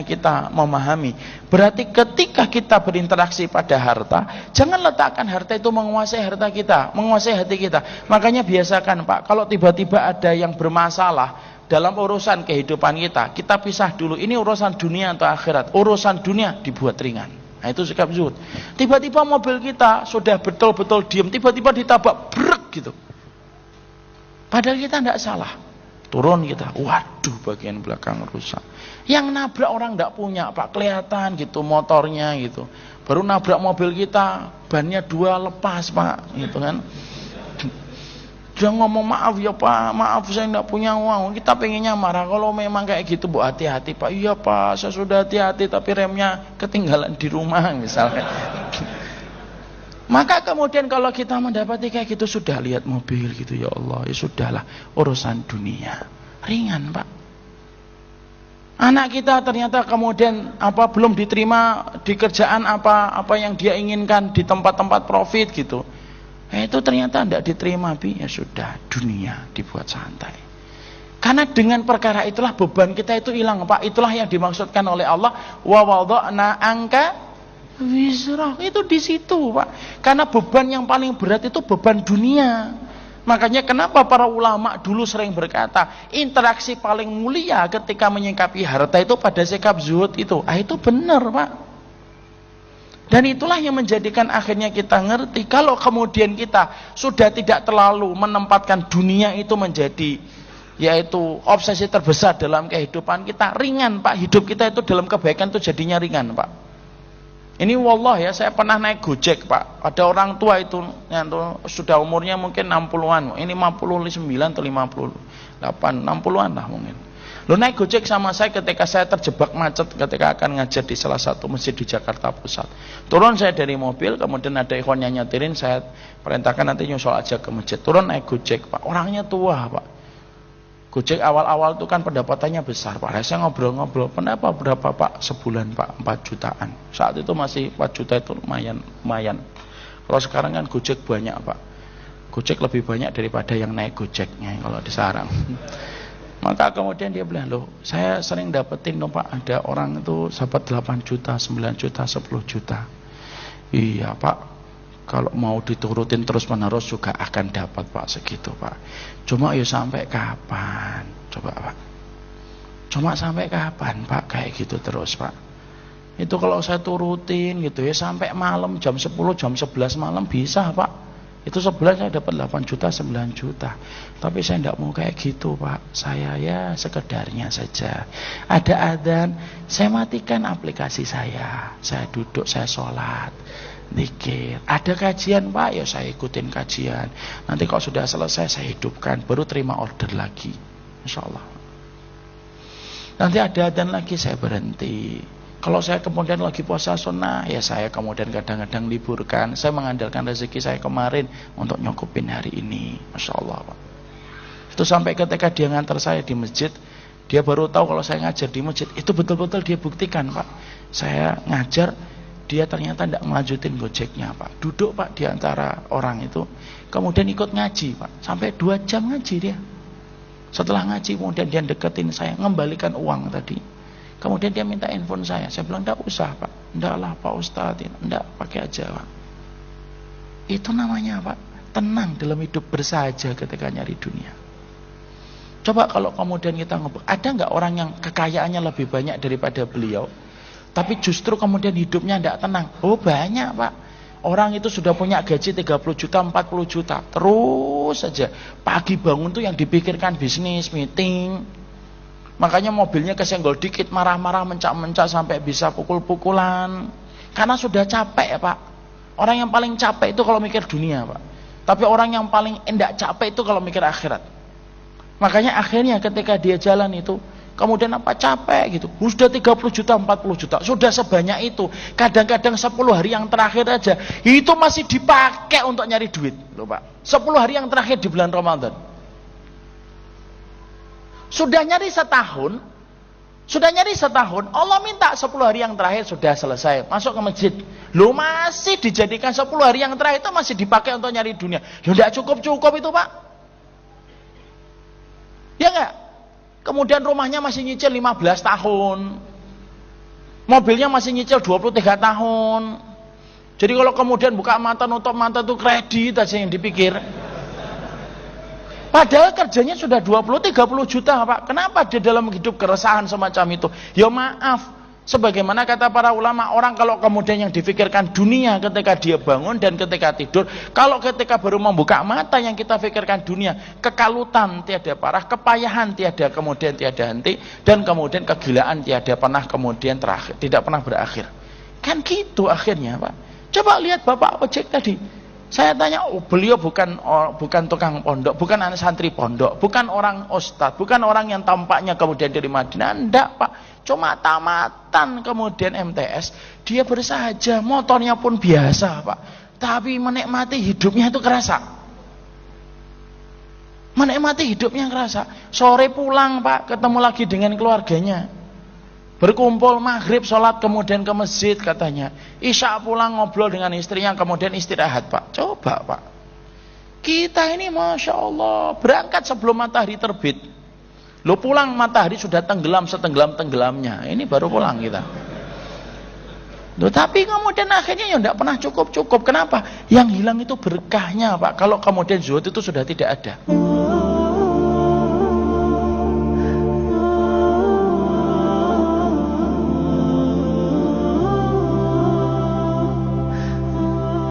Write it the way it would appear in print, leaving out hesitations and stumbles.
kita memahami. Berarti ketika kita berinteraksi pada harta, jangan letakkan harta itu menguasai harta kita, menguasai hati kita. Makanya biasakan Pak, kalau tiba-tiba ada yang bermasalah dalam urusan kehidupan kita, kita pisah dulu, ini urusan dunia atau akhirat. Urusan dunia dibuat ringan. Nah itu sikap zuhud. Tiba-tiba mobil kita sudah betul-betul diam, tiba-tiba ditabrak brek gitu. Padahal kita tidak salah. Turun kita, waduh bagian belakang rusak. Yang nabrak orang tidak punya Pak, kelihatan gitu motornya gitu. Baru nabrak mobil kita, bannya 2 lepas Pak, gitu kan. Dia ngomong maaf ya Pak, maaf saya tidak punya uang. Kita pengennya marah, kalau memang kayak gitu Bu hati-hati Pak. Iya Pak, saya sudah hati-hati tapi remnya ketinggalan di rumah misalnya. Maka kemudian kalau kita mendapati kayak gitu, sudah lihat mobil gitu, ya Allah, ya sudahlah, urusan dunia ringan Pak. Anak kita ternyata kemudian belum diterima di kerjaan apa yang dia inginkan di tempat-tempat profit gitu. Itu ternyata tidak diterima Bi, ya sudah, dunia dibuat santai. Karena dengan perkara itulah beban kita itu hilang Pak. Itulah yang dimaksudkan oleh Allah, wa wada'na angka wisrah, itu di situ Pak. Karena beban yang paling berat itu beban dunia. Makanya kenapa para ulama dulu sering berkata, interaksi paling mulia ketika menyikapi harta itu pada sikap zuhud itu. Itu benar Pak. Dan itulah yang menjadikan akhirnya kita ngerti, kalau kemudian kita sudah tidak terlalu menempatkan dunia itu menjadi yaitu obsesi terbesar dalam kehidupan kita, ringan Pak. Hidup kita itu dalam kebaikan itu jadinya ringan Pak. Ini wallah ya, saya pernah naik Gojek Pak. Ada orang tua itu yang sudah umurnya mungkin 60-an. Ini 59 atau 58, 60-an lah mungkin. Lo naik Gojek sama saya ketika saya terjebak macet ketika akan ngajar di salah satu masjid di Jakarta Pusat. Turun saya dari mobil, kemudian ada ikhwannya nyetirin, saya perintahkan nanti nyusul aja ke masjid. Turun naik Gojek Pak. Orangnya tua Pak. Gojek awal-awal itu kan pendapatannya besar Pak. Saya ngobrol-ngobrol, kenapa berapa Pak sebulan Pak? 4 jutaan. Saat itu masih 4 juta itu lumayan. Kalau sekarang kan Gojek banyak Pak. Gojek lebih banyak daripada yang naik Gojeknya kalau di sarang. Maka kemudian dia bilang, loh saya sering dapetin dong Pak, ada orang itu dapat 8 juta, 9 juta, 10 juta. Iya Pak, kalau mau diturutin terus menerus juga akan dapat Pak segitu Pak. Cuma ya sampai kapan? Coba Pak. Cuma sampai kapan Pak kayak gitu terus Pak? Itu kalau saya turutin gitu ya sampai malam jam 10, jam 11 malam bisa Pak. Itu sebulan saya dapat 8 juta, 9 juta. Tapi saya tidak mau kayak gitu Pak. Saya ya sekedarnya saja. Ada adzan, saya matikan aplikasi saya. Saya duduk, saya sholat, zikir. Ada kajian Pak, ya saya ikutin kajian. Nanti kalau sudah selesai saya hidupkan, baru terima order lagi, insya Allah. Nanti ada adzan lagi saya berhenti. Kalau saya kemudian lagi puasa sunnah, ya saya kemudian kadang-kadang liburkan. Saya mengandalkan rezeki saya kemarin untuk nyukupin hari ini, masya Allah Pak. Itu sampai ketika dia ngantar saya di masjid, dia baru tahu kalau saya ngajar di masjid. Itu betul-betul dia buktikan Pak. Saya ngajar, dia ternyata tidak melanjutin Gojeknya Pak. Duduk Pak di antara orang itu, kemudian ikut ngaji Pak. Sampai 2 jam ngaji dia. Setelah ngaji kemudian dia deketin saya, ngembalikan uang tadi. Kemudian dia minta handphone saya. Saya bilang, tidak usah Pak. Tidak lah Pak Ustadz, tidak, pakai aja Pak. Itu namanya Pak, tenang dalam hidup, bersahaja ketika nyari dunia. Coba kalau kemudian kita ngobrol, ada nggak orang yang kekayaannya lebih banyak daripada beliau, tapi justru kemudian hidupnya tidak tenang? Oh banyak Pak. Orang itu sudah punya gaji 30 juta, 40 juta, terus saja pagi bangun tuh yang dipikirkan bisnis, meeting. Makanya mobilnya kesenggol dikit marah-marah, mencak-mencak sampai bisa pukul-pukulan. Karena sudah capek ya Pak. Orang yang paling capek itu kalau mikir dunia Pak. Tapi orang yang paling enggak capek itu kalau mikir akhirat. Makanya akhirnya ketika dia jalan itu, kemudian apa, capek gitu. Sudah 30 juta, 40 juta, sudah sebanyak itu. Kadang-kadang 10 hari yang terakhir aja itu masih dipakai untuk nyari duit loh Pak. 10 hari yang terakhir di bulan Ramadan. Sudah nyari setahun, Allah minta 10 hari yang terakhir sudah selesai, masuk ke masjid. Lu masih dijadikan 10 hari yang terakhir itu masih dipakai untuk nyari dunia. Ya tidak cukup-cukup itu Pak. Ya enggak? Kemudian rumahnya masih nyicil 15 tahun. Mobilnya masih nyicil 23 tahun. Jadi kalau kemudian buka mata nutup mata itu kredit aja yang dipikir. Padahal kerjanya sudah 20-30 juta Pak. Kenapa dia dalam hidup keresahan semacam itu? Ya maaf. Sebagaimana kata para ulama, orang kalau kemudian yang difikirkan dunia ketika dia bangun dan ketika tidur, kalau ketika baru membuka mata yang kita fikirkan dunia, kekalutan tiada parah, kepayahan tiada kemudian tiada henti, dan kemudian kegilaan tiada pernah kemudian terakhir, tidak pernah berakhir. Kan gitu akhirnya Pak. Coba lihat Bapak ojek tadi. Saya tanya, beliau bukan tukang pondok, bukan anak santri pondok, bukan orang ustadz, bukan orang yang tampaknya kemudian dari Madinah, enggak Pak. Cuma tamatan kemudian MTS, dia bersahaja, motornya pun biasa Pak. Tapi menikmati hidupnya itu kerasa. Menikmati hidupnya kerasa. Sore pulang Pak, ketemu lagi dengan keluarganya. Berkumpul maghrib, sholat, kemudian ke masjid katanya. Isya pulang ngobrol dengan istrinya, kemudian istirahat Pak. Coba Pak. Kita ini Masya Allah, berangkat sebelum matahari terbit. Lo pulang matahari sudah tenggelam setenggelam-tenggelamnya. Ini baru pulang kita. Loh, tapi kemudian akhirnya ya tidak pernah cukup. Kenapa? Yang hilang itu berkahnya Pak. Kalau kemudian zuhud itu sudah tidak ada.